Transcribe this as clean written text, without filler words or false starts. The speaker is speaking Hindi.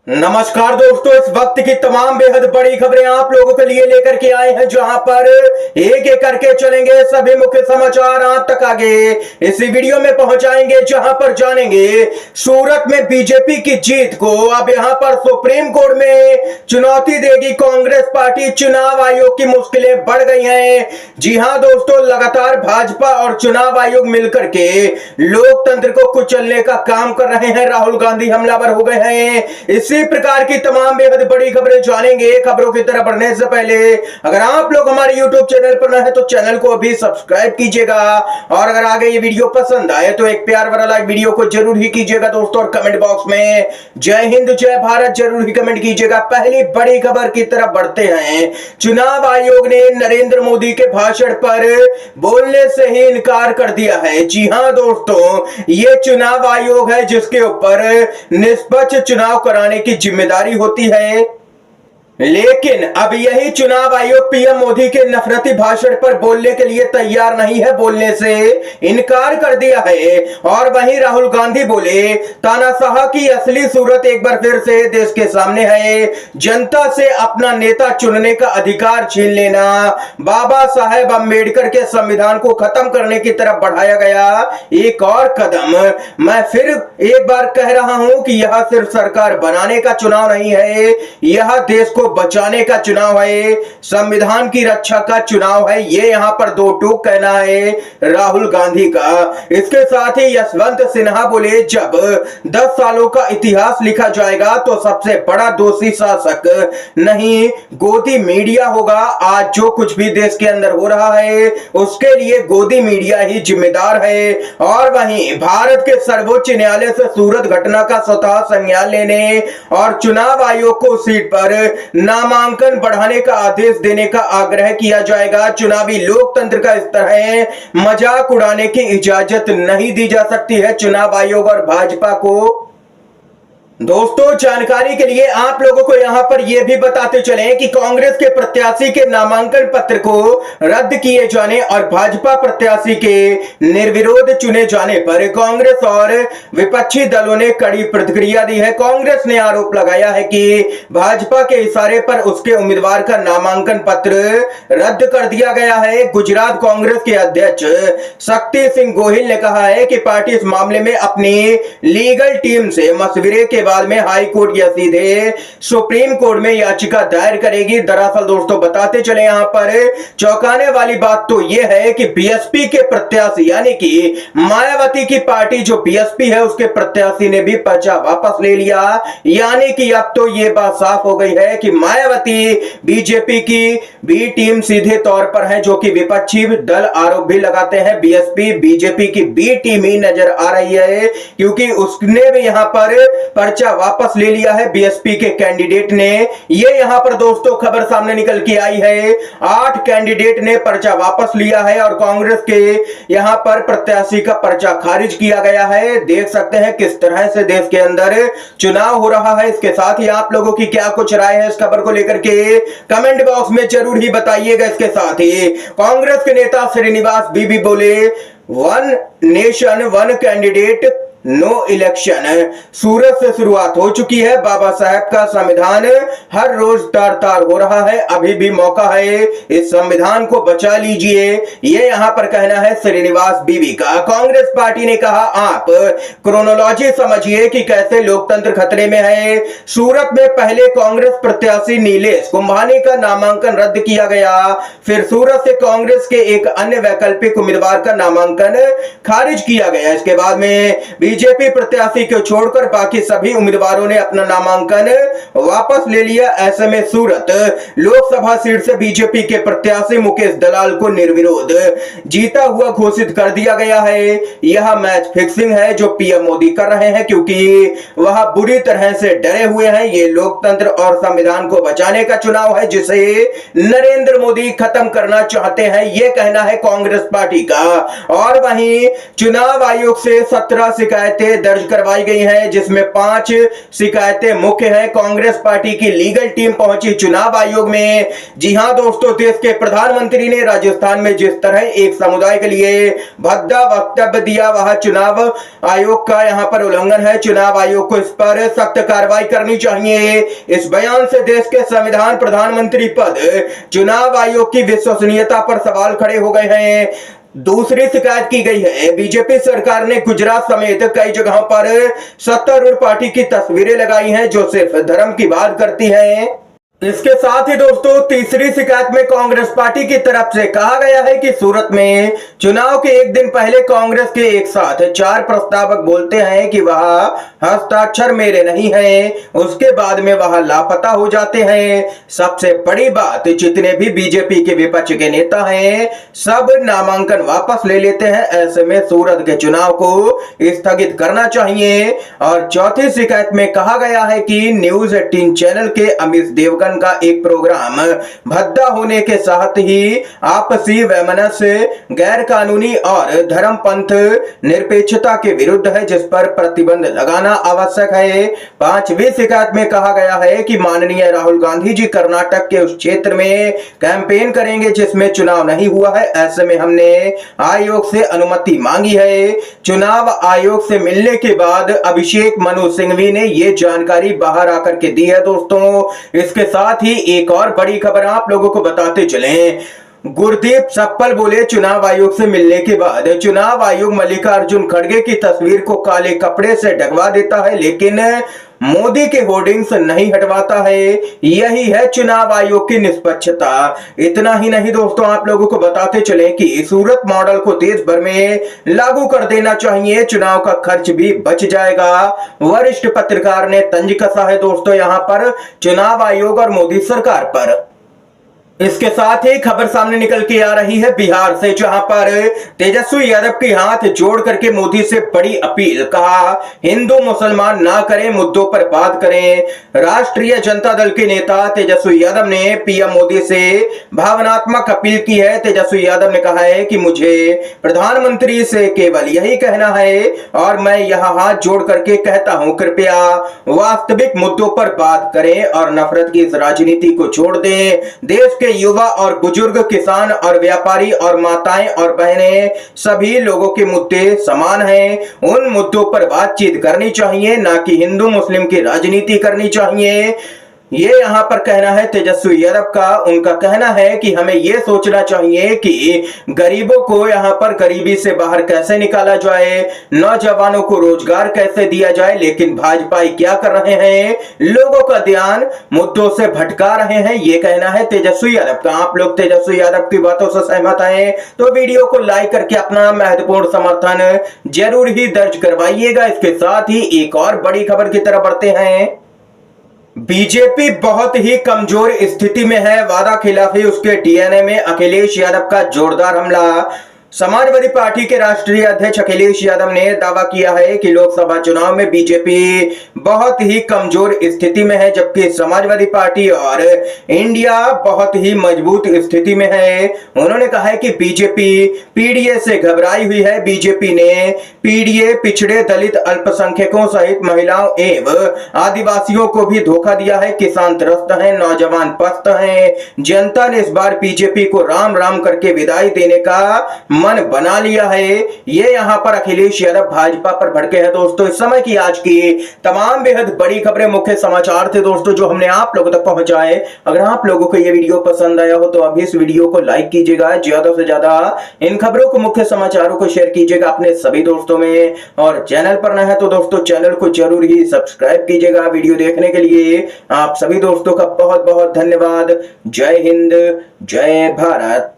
नमस्कार दोस्तों, इस वक्त की तमाम बेहद बड़ी खबरें आप लोगों के लिए लेकर के आए हैं, जहां पर एक एक करके चलेंगे सभी मुख्य समाचार आप तक आगे इसी वीडियो में पहुंचाएंगे, जहां पर जानेंगे सूरत में बीजेपी की जीत को अब यहां पर सुप्रीम कोर्ट में चुनौती देगी कांग्रेस पार्टी। चुनाव आयोग की मुश्किलें बढ़ गई हैं। जी हां दोस्तों, लगातार भाजपा और चुनाव आयोग मिलकर के लोकतंत्र को कुचलने का काम कर रहे हैं। राहुल गांधी हमलावर हो गए हैं। इसी प्रकार की तमाम बेहद बड़ी खबरें जानेंगे। खबरों की तरफ बढ़ने से पहले अगर आप लोग हमारे YouTube चैनल पर नए हैं तो चैनल को अभी सब्सक्राइब कीजिएगा, और अगर आगे ये वीडियो पसंद आए तो एक प्यार भरा लाइक वीडियो को जरूर ही कीजिएगा दोस्तों, और कमेंट बॉक्स में जय हिंद जय भारत जरूर ही कमेंट कीजिएगा। पहली बड़ी खबर की तरफ बढ़ते हैं। चुनाव आयोग ने नरेंद्र मोदी के भाषण पर बोलने से ही इनकार कर दिया है। जी हां दोस्तों, ये चुनाव आयोग है जिसके ऊपर निष्पक्ष चुनाव कराने की जिम्मेदारी होती है, लेकिन अब यही चुनाव आयोग पीएम मोदी के नफरती भाषण पर बोलने के लिए तैयार नहीं है, बोलने से इनकार कर दिया है। और वहीं राहुल गांधी बोले, तानाशाह की असली सूरत एक बार फिर से देश के सामने है। जनता से अपना नेता चुनने का अधिकार छीन लेना बाबा साहेब अम्बेडकर के संविधान को खत्म करने की तरफ बढ़ाया गया एक और कदम। मैं फिर एक बार कह रहा हूं कि यह सिर्फ सरकार बनाने का चुनाव नहीं है, यह देश को बचाने का चुनाव है, संविधान की रक्षा का चुनाव है। ये यहां पर दो टूक कहना है राहुल गांधी का। इसके साथ ही यशवंत सिन्हा बोले, जब 10 सालों का इतिहास लिखा जाएगा तो सबसे बड़ा दोषी शासक नहीं गोदी मीडिया होगा। आज जो कुछ भी देश के अंदर हो रहा है उसके लिए गोदी मीडिया ही जिम्मेदार है। और वहीं भारत के सर्वोच्च न्यायालय से सूरत घटना का स्वतः संज्ञान लेने और चुनाव आयोग को सीट पर नामांकन बढ़ाने का आदेश देने का आग्रह किया जाएगा। चुनावी लोकतंत्र का स्तर है, मजाक उड़ाने की इजाजत नहीं दी जा सकती है चुनाव आयोग और भाजपा को। दोस्तों, जानकारी के लिए आप लोगों को यहां पर यह भी बताते चलें कि कांग्रेस के प्रत्याशी के नामांकन पत्र को रद्द किए जाने और भाजपा प्रत्याशी के निर्विरोध चुने जाने पर कांग्रेस और विपक्षी दलों ने कड़ी प्रतिक्रिया दी है। कांग्रेस ने आरोप लगाया है कि भाजपा के इशारे पर उसके उम्मीदवार का नामांकन पत्र रद्द कर दिया गया है। गुजरात कांग्रेस के अध्यक्ष शक्ति सिंह गोहिल ने कहा है कि पार्टी इस मामले में अपनी लीगल टीम से मशविरे के बाद में हाई कोर्ट या सीधे सुप्रीम कोर्ट में याचिका दायर करेगी। दरअसल दोस्तों, बताते चले यहां पर चौंकाने वाली बात तो यह है कि बीएसपी के प्रत्याशी यानी कि मायावती की पार्टी जो बीएसपी है उसके प्रत्याशी ने भी पर्चा वापस ले लिया। यानी कि अब तो यह बात साफ हो गई है कि मायावती बीजेपी की बी टीम सीधे तौर पर है, जो कि विपक्षी दल आरोप भी लगाते हैं बीएसपी बीजेपी की बी टीम ही नजर आ रही है, क्योंकि उसने भी यहां पर पर्चा वापस ले लिया है बीएसपी के कैंडिडेट ने। ये यहां पर दोस्तों खबर सामने निकल के आई है, 8 कैंडिडेट ने पर्चा वापस लिया है और कांग्रेस के यहां पर प्रत्याशी का पर्चा खारिज किया गया है। देख सकते हैं किस तरह से देश के अंदर चुनाव हो रहा है। इसके साथ ही आप लोगों की क्या कुछ राय है इस खबर को लेकर के कमेंट बॉक्स में जरूर ही बताइएगा। इसके साथ ही कांग्रेस के नेता श्रीनिवास बीबी बोले, one nation one candidate no election. Surat से शुरुआत हो चुकी है, बाबा साहेब का संविधान हर रोज तार तार हो रहा है, अभी भी मौका है, इस संविधान को बचा लीजिए। ये यहां पर कहना है श्रीनिवास बीवी का। कांग्रेस पार्टी ने कहा, आप क्रोनोलॉजी समझिए कि कैसे लोकतंत्र खतरे में है। सूरत में पहले कांग्रेस प्रत्याशी नीलेश कुंभानी का नामांकन रद्द किया गया, फिर सूरत से कांग्रेस के एक अन्य वैकल्पिक उम्मीदवार का नामांकन खारिज किया गया। इसके बाद में बीजेपी प्रत्याशी को छोड़कर बाकी सभी उम्मीदवारों ने अपना नामांकन वापस ले लिया। ऐसे में सूरत लोकसभा सीट से बीजेपी के प्रत्याशी मुकेश दलाल को निर्विरोध जीता हुआ घोषित कर दिया गया है। यह मैच फिक्सिंग है जो पीएम मोदी कर रहे हैं, क्योंकि वह बुरी तरह से डरे हुए हैं। ये लोकतंत्र और संविधान को बचाने का चुनाव है जिसे नरेंद्र मोदी खत्म करना चाहते हैं, यह कहना है कांग्रेस पार्टी का। और वहीं चुनाव आयोग से 17 शिकायत शिकायतें दर्ज करवाई गई हैं, जिसमें 5 शिकायतें मुख्य हैं। कांग्रेस पार्टी की लीगल टीम पहुंची चुनाव आयोग में। जी हां दोस्तों, देश के प्रधानमंत्री ने राजस्थान में जिस तरह एक समुदाय के लिए भद्दा वक्तव्य दिया, वह चुनाव आयोग का यहां पर उल्लंघन है। चुनाव आयोग को इस पर सख्त कार्रवाई करनी चाहिए। इस बयान से देश के संविधान, प्रधानमंत्री पद, चुनाव आयोग की विश्वसनीयता पर सवाल खड़े हो गए हैं। दूसरी शिकायत की गई है, बीजेपी सरकार ने गुजरात समेत कई जगहों पर सत्तारूढ़ पार्टी की तस्वीरें लगाई हैं जो सिर्फ धर्म की बात करती हैं। इसके साथ ही दोस्तों, तीसरी शिकायत में कांग्रेस पार्टी की तरफ से कहा गया है कि सूरत में चुनाव के एक दिन पहले कांग्रेस के एक साथ 4 प्रस्तावक बोलते हैं कि वह हस्ताक्षर मेरे नहीं हैं, उसके बाद में वह लापता हो जाते हैं। सबसे बड़ी बात, जितने भी बीजेपी के विपक्ष के नेता हैं सब नामांकन वापस ले लेते हैं। ऐसे में सूरत के चुनाव को स्थगित करना चाहिए। और चौथी शिकायत में कहा गया है कि न्यूज 18 चैनल के अमित देवगन का एक प्रोग्राम भद्दा होने के साथ ही आपसी वैमनस्य, गैर कानूनी और धर्मपंथ निरपेक्षता के विरुद्ध है, जिस पर प्रतिबंध लगाना आवश्यक है। 5वीं शिकायत में कहा गया है कि माननीय राहुल गांधी जी कर्नाटक के उस क्षेत्र में कैंपेन करेंगे जिसमें चुनाव नहीं हुआ है। ऐसे में हमने आयोग से अनुमति मांगी है। चुनाव आयोग से मिलने के बाद अभिषेक मनु सिंघवी ने ये जानकारी बाहर आकर के दी है। दोस्तों, इसके साथ ही एक और बड़ी खबर आप लोगों को बताते चलें। गुरदीप सप्पल बोले, चुनाव आयोग से मिलने के बाद चुनाव आयोग मल्लिकार्जुन खड़गे की तस्वीर को काले कपड़े से ढकवा देता है, लेकिन मोदी के होर्डिंग्स नहीं हटवाता है। यही है चुनाव आयोग की निष्पक्षता। इतना ही नहीं दोस्तों, आप लोगों को बताते चलें कि सूरत मॉडल को देश भर में लागू कर देना चाहिए, चुनाव का खर्च भी बच जाएगा। वरिष्ठ पत्रकार ने तंज कसा है दोस्तों यहां पर चुनाव आयोग और मोदी सरकार पर। इसके साथ ही खबर सामने निकल के आ रही है बिहार से, जहां पर तेजस्वी यादव के हाथ जोड़ करके मोदी से बड़ी अपील। कहा, हिंदू मुसलमान ना करें, मुद्दों पर बात करें। राष्ट्रीय जनता दल के नेता तेजस्वी यादव ने पीएम मोदी से भावनात्मक अपील की है। तेजस्वी यादव ने कहा है कि मुझे प्रधानमंत्री से केवल यही कहना है और मैं यहां हाथ जोड़ करके कहता हूं, कृपया वास्तविक मुद्दों पर बात करें और नफरत की इस राजनीति को छोड़ दें। देश के युवा और बुजुर्ग, किसान और व्यापारी और माताएं और बहनें, सभी लोगों के मुद्दे समान हैं। उन मुद्दों पर बातचीत करनी चाहिए, ना कि हिंदू मुस्लिम की राजनीति करनी चाहिए। ये यहाँ पर कहना है तेजस्वी यादव का। उनका कहना है कि हमें ये सोचना चाहिए कि गरीबों को यहाँ पर गरीबी से बाहर कैसे निकाला जाए, नौजवानों को रोजगार कैसे दिया जाए। लेकिन भाजपा क्या कर रहे हैं, लोगों का ध्यान मुद्दों से भटका रहे हैं। ये कहना है तेजस्वी यादव का। आप लोग तेजस्वी यादव की बातों से सहमत हैं तो वीडियो को लाइक करके अपना महत्वपूर्ण समर्थन जरूर ही दर्ज करवाइएगा। इसके साथ ही एक और बड़ी खबर की तरफ बढ़ते हैं। बीजेपी बहुत ही कमजोर स्थिति में है, वादा खिलाफी उसके डीएनए में। अखिलेश यादव का जोरदार हमला। समाजवादी पार्टी के राष्ट्रीय अध्यक्ष अखिलेश यादव ने दावा किया है कि लोकसभा चुनाव में बीजेपी बहुत ही कमजोर स्थिति में है, जबकि समाजवादी पार्टी और इंडिया बहुत ही मजबूत स्थिति में है। उन्होंने कहा है कि बीजेपी पीडीए से घबराई हुई है। बीजेपी ने पीडीए, पिछड़े, दलित, अल्पसंख्यकों सहित महिलाओं एवं आदिवासियों को भी धोखा दिया है। किसान त्रस्त हैं, नौजवान पस्त हैं। जनता ने इस बार बीजेपी को राम राम करके विदाई देने का मन बना लिया है। ये यहाँ पर अखिलेश यादव भाजपा पर भड़के हैं। दोस्तों, इस समय की आज की तमाम बेहद बड़ी खबरें, मुख्य समाचार थे दोस्तों जो हमने आप लोगों तक पहुंचाए। अगर आप लोगों को ये वीडियो पसंद आया हो तो अभी इस वीडियो को लाइक कीजिएगा, ज्यादा से ज्यादा इन खबरों को, मुख्य समाचारों को शेयर कीजिएगा अपने सभी दोस्तों में। और चैनल पर नए हैं तो दोस्तों चैनल को जरूर ही सब्सक्राइब कीजिएगा। वीडियो देखने के लिए आप सभी दोस्तों का बहुत बहुत धन्यवाद। जय हिंद, जय भारत।